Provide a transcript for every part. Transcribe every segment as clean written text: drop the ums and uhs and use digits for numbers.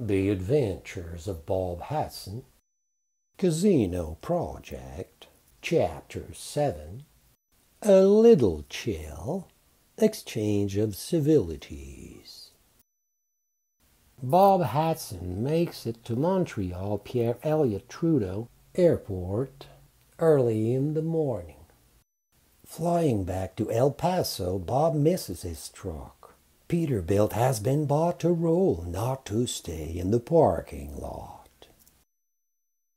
The Adventures of Bob Hatson, Casino Project, Chapter 7, A Little Chill, Exchange of Civilities. Bob Hatson makes it to Montreal Pierre Elliott Trudeau Airport early in the morning. Flying back to El Paso, Bob misses his truck. Peterbilt has been bought to roll, not to stay in the parking lot.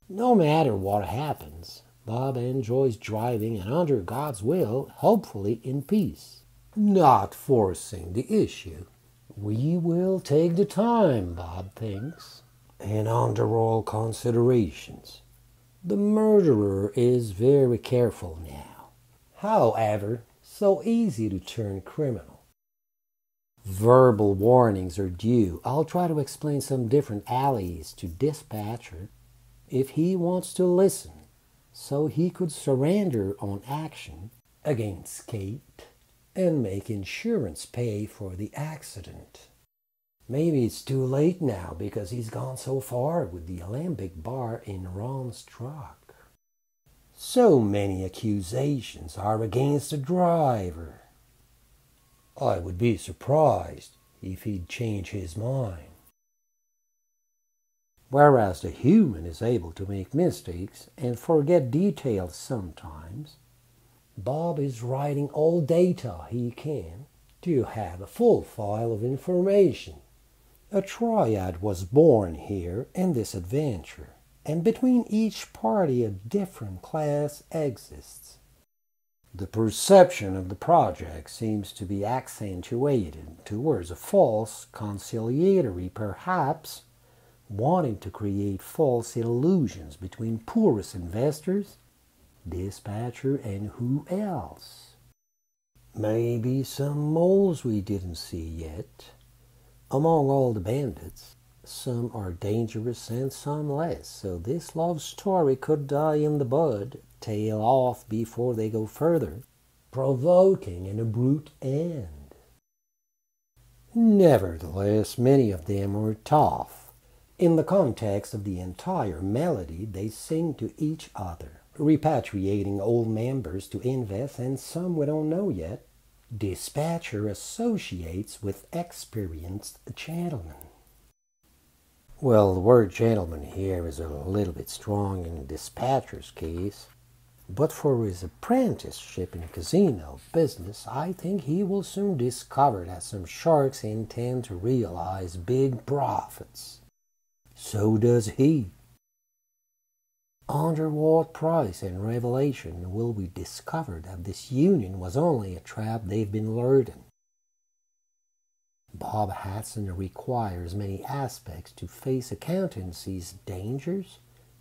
No matter what happens, Bob enjoys driving and under God's will, hopefully in peace. Not forcing the issue. We will take the time, Bob thinks, and under all considerations. The murderer is very careful now. However, so easy to turn criminal. Verbal warnings are due. I'll try to explain some different alleys to dispatcher if he wants to listen, so he could surrender on action against Kate and make insurance pay for the accident. Maybe it's too late now because he's gone so far with the alembic bar in Ron's truck. So many accusations are against the driver. I would be surprised if he'd change his mind. Whereas the human is able to make mistakes and forget details sometimes, Bob is writing all data he can to have a full file of information. A triad was born here in this adventure, and between each party a different class exists. The perception of the project seems to be accentuated towards a false conciliatory, perhaps wanting to create false illusions between poorest investors, dispatcher, and who else? Maybe some moles we didn't see yet. Among all the bandits, some are dangerous and some less, so this love story could die in the bud, tail off before they go further, provoking an abrupt end. Nevertheless, many of them are tough. In the context of the entire melody, they sing to each other, repatriating old members to invest, and some we don't know yet. Dispatcher associates with experienced gentlemen. Well, the word gentleman here is a little bit strong in dispatcher's case, but for his apprenticeship in casino business, I think he will soon discover that some sharks intend to realize big profits. So does he. Under what price and revelation will we discover that this union was only a trap they've been lured in? Bob Hatson requires many aspects to face accountancy's dangers,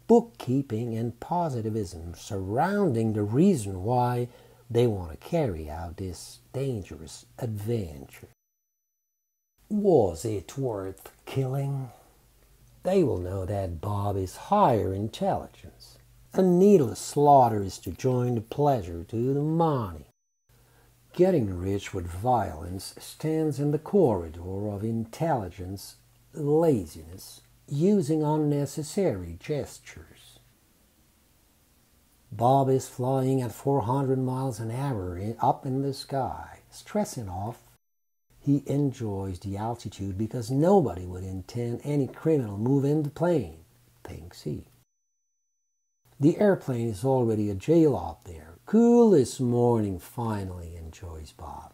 bookkeeping, and positivism surrounding the reason why they want to carry out this dangerous adventure. Was it worth killing? They will know that Bob is higher intelligence. A needless slaughter is to join the pleasure to the money. Getting rich with violence stands in the corridor of intelligence, laziness, using unnecessary gestures. Bob is flying at 400 miles an hour up in the sky, stressing off. He enjoys the altitude because nobody would intend any criminal move in the plane, thinks he. The airplane is already a jail up there. Cool this morning, finally, enjoys Bob.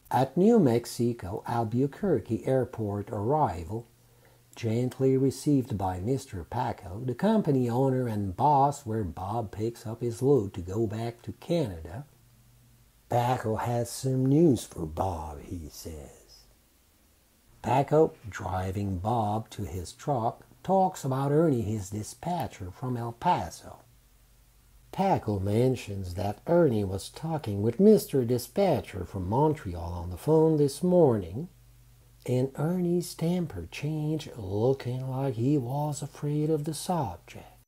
At New Mexico Albuquerque Airport arrival, gently received by Mr. Paco, the company owner and boss where Bob picks up his load to go back to Canada. Paco has some news for Bob, he says. Paco, driving Bob to his truck, talks about Ernie, his dispatcher from El Paso. Paco mentions that Ernie was talking with Mr. Dispatcher from Montreal on the phone this morning, and Ernie's temper changed, looking like he was afraid of the subject.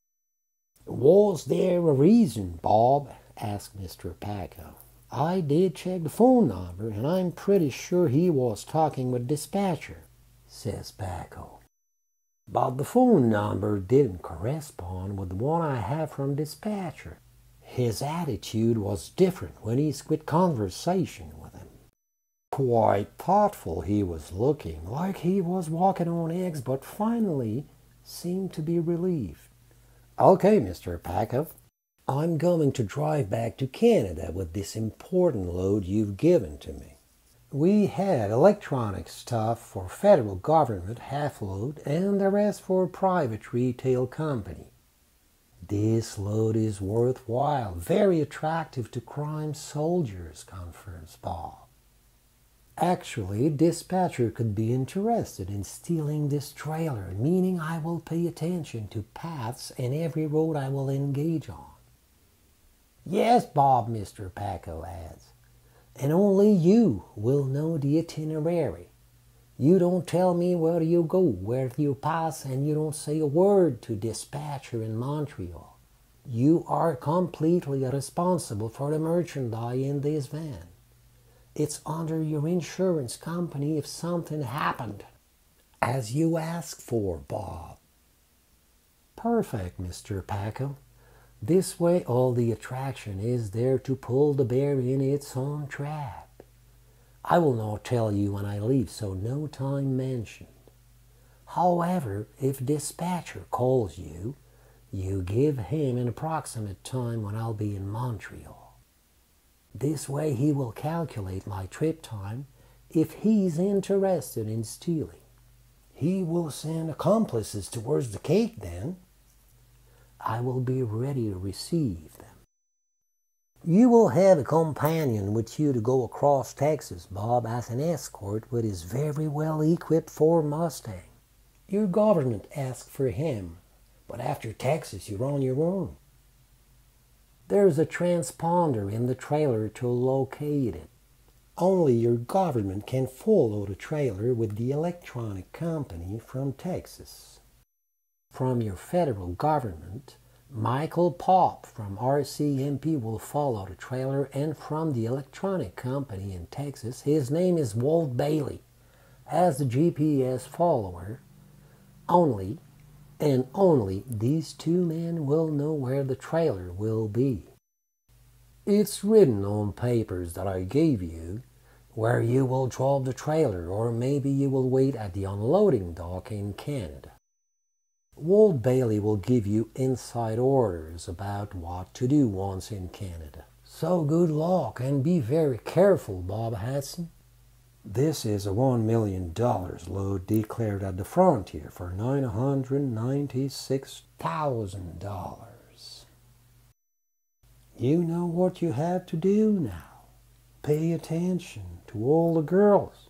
Was there a reason, Bob? asked Mr. Paco. I did check the phone number, and I'm pretty sure he was talking with Dispatcher, says Paco. but the phone number didn't correspond with the one I have from dispatcher. His attitude was different when he quit conversation with him. Quite thoughtful he was looking, like he was walking on eggs, but finally seemed to be relieved. Okay, Mr. Paco, I'm going to drive back to Canada with this important load you've given to me. We had electronic stuff for federal government half load and the rest for private retail company. This load is worthwhile, very attractive to crime soldiers, confirms Bob. Actually, dispatcher could be interested in stealing this trailer, meaning I will pay attention to paths and every road I will engage on. Yes, Bob, Mr. Paco adds, and only you will know the itinerary. You don't tell me where you go, where you pass, and you don't say a word to dispatcher in Montreal. You are completely responsible for the merchandise in this van. It's under your insurance company if something happened. As you asked for, Bob. Perfect, Mr. Paco. This way all the attraction is there to pull the bear in its own trap. I will not tell you when I leave, so no time mentioned. However, if dispatcher calls you, you give him an approximate time when I'll be in Montreal. This way he will calculate my trip time if he's interested in stealing. He will send accomplices towards the cake then. I will be ready to receive them. You will have a companion with you to go across Texas, Bob, as an escort with his very well-equipped Ford Mustang. Your government asked for him, but after Texas you're on your own. There's a transponder in the trailer to locate it. Only your government can follow the trailer with the electronic company from Texas. From your federal government, Michael Pop from RCMP will follow the trailer, and from the electronic company in Texas, his name is Walt Bailey, as the GPS follower. Only and only these two men will know where the trailer will be. It's written on papers that I gave you where you will drop the trailer, or maybe you will wait at the unloading dock in Canada. Walt Bailey will give you inside orders about what to do once in Canada. So good luck and be very careful, Bob Hatson. This is a $1 million load declared at the frontier for $996,000. You know what you have to do now. Pay attention to all the girls.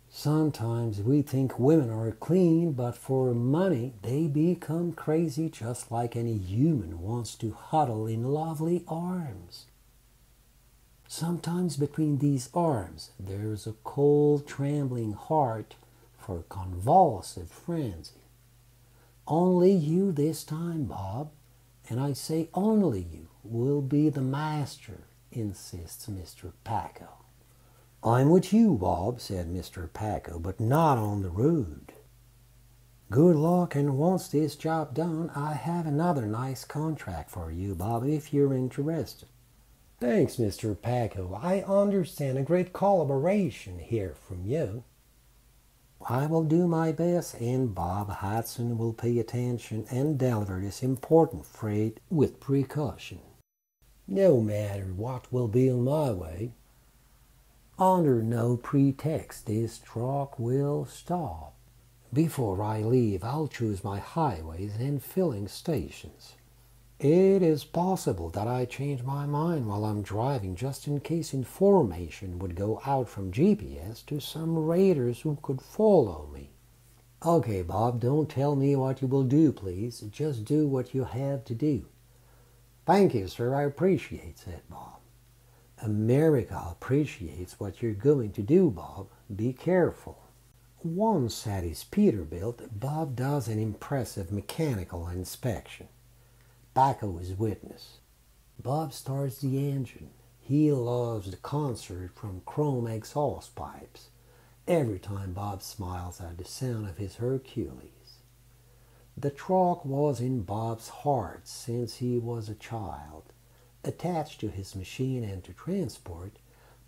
Sometimes we think women are clean, but for money they become crazy, just like any human wants to huddle in lovely arms. Sometimes between these arms there's a cold, trembling heart for convulsive frenzy. Only you this time, Bob, and I say only you, will be the master, insists Mr. Paco. I'm with you, Bob, said Mr. Paco, but not on the road. Good luck, and once this job done, I have another nice contract for you, Bob, if you're interested. Thanks, Mr. Paco. I understand a great collaboration here from you. I will do my best, and Bob Hatson will pay attention and deliver this important freight with precaution. No matter what will be on my way. Under no pretext this truck will stop. Before I leave, I'll choose my highways and filling stations. It is possible that I change my mind while I'm driving, just in case information would go out from GPS to some raiders who could follow me. Okay, Bob, don't tell me what you will do, please. Just do what you have to do. Thank you, sir. I appreciate it, Bob. America appreciates what you're going to do, Bob. Be careful. Once at his Peterbilt, Bob does an impressive mechanical inspection. Paco is witness. Bob starts the engine. He loves the concert from chrome exhaust pipes. Every time Bob smiles at the sound of his Hercules. The truck was in Bob's heart since he was a child. Attached to his machine and to transport,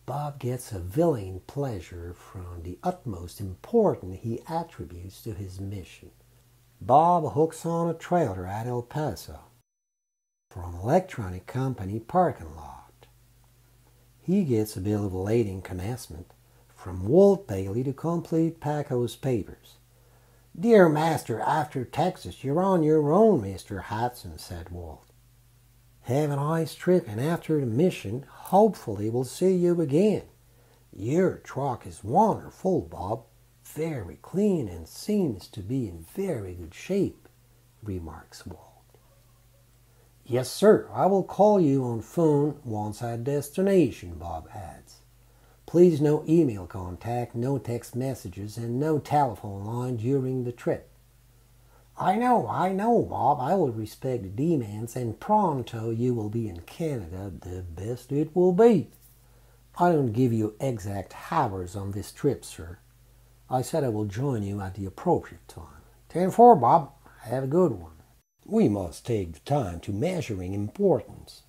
Bob gets a willing pleasure from the utmost importance he attributes to his mission. Bob hooks on a trailer at El Paso from an electronic company parking lot. He gets a bill of lading commencement from Walt Bailey to complete Paco's papers. "Dear master, after Texas, you're on your own, Mr. Hatson," said Walt. "Have a nice trip, and after the mission, hopefully we'll see you again. Your truck is wonderful, Bob. Very clean and seems to be in very good shape," remarks Walt. "Yes, sir. I will call you on phone once at destination," Bob adds. "Please no email contact, no text messages, and no telephone line during the trip." I know, Bob. I will respect the demands, and pronto you will be in Canada, the best it will be. I don't give you exact hours on this trip, sir. I said I will join you at the appropriate time. 10-4, Bob. Have a good one. We must take the time to measuring importance.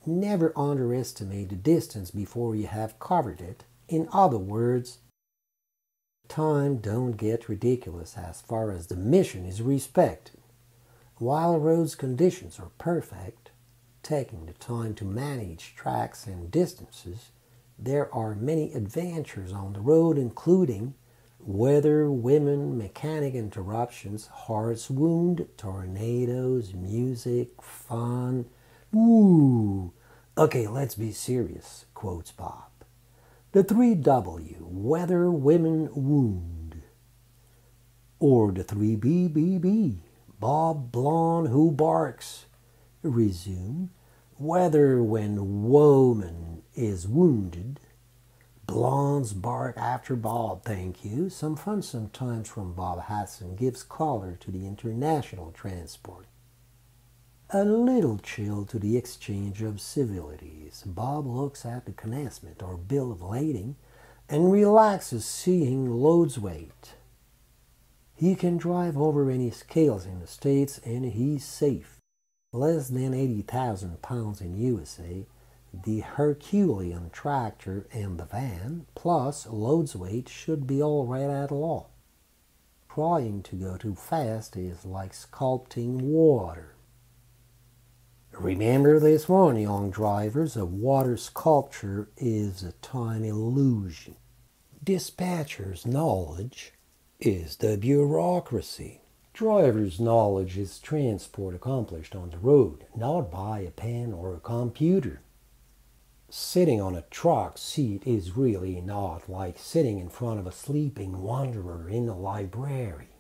Never underestimate the distance before you have covered it. In other words, time don't get ridiculous as far as the mission is respected. While roads conditions are perfect, taking the time to manage tracks and distances, there are many adventures on the road, including weather, women, mechanic interruptions, horse wound, tornadoes, music, fun. Ooh. Okay, let's be serious, quotes Bob. The 3W, weather, women, wound. Or the 3BBB, Bob Blonde who barks. Resume, weather when woman is wounded. Blondes bark after Bob, thank you. Some fun sometimes from Bob Hatson gives color to the international transport. A little chill to the exchange of civilities. Bob looks at the commencement or bill of lading and relaxes seeing loads weight. He can drive over any scales in the States and he's safe. Less than 80,000 pounds in USA, the Herculean tractor and the van, plus loads weight, should be all right at law. Trying to go too fast is like sculpting water. Remember this one, young drivers, a water sculpture is a time illusion. Dispatcher's knowledge is the bureaucracy. Driver's knowledge is transport accomplished on the road, not by a pen or a computer. Sitting on a truck seat is really not like sitting in front of a sleeping wanderer in a library.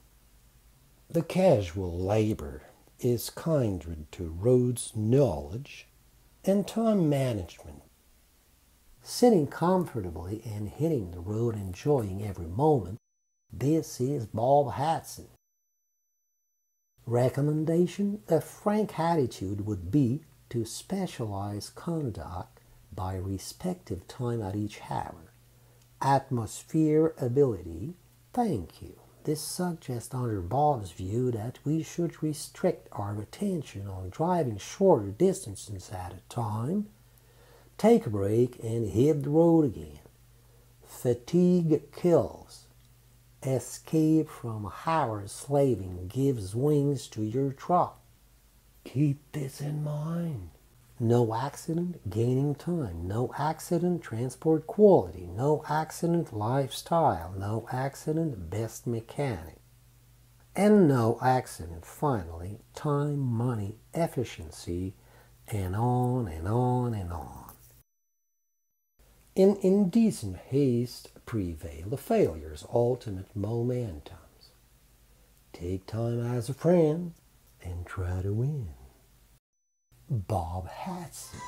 The casual labor is kindred to roads knowledge and time management. Sitting comfortably and hitting the road, enjoying every moment, this is Bob Hatson. Recommendation: a frank attitude would be to specialize conduct by respective time at each hour. Atmosphere ability, thank you. This suggests under Bob's view that we should restrict our attention on driving shorter distances at a time, take a break and hit the road again. Fatigue kills. Escape from hours slaving gives wings to your truck. Keep this in mind. No accident, gaining time. No accident, transport quality. No accident, lifestyle. No accident, best mechanic. And no accident, finally, time, money, efficiency, and on and on and on. In indecent haste, prevail the failure's ultimate momentums. Take time as a friend and try to win. Bob Hatson.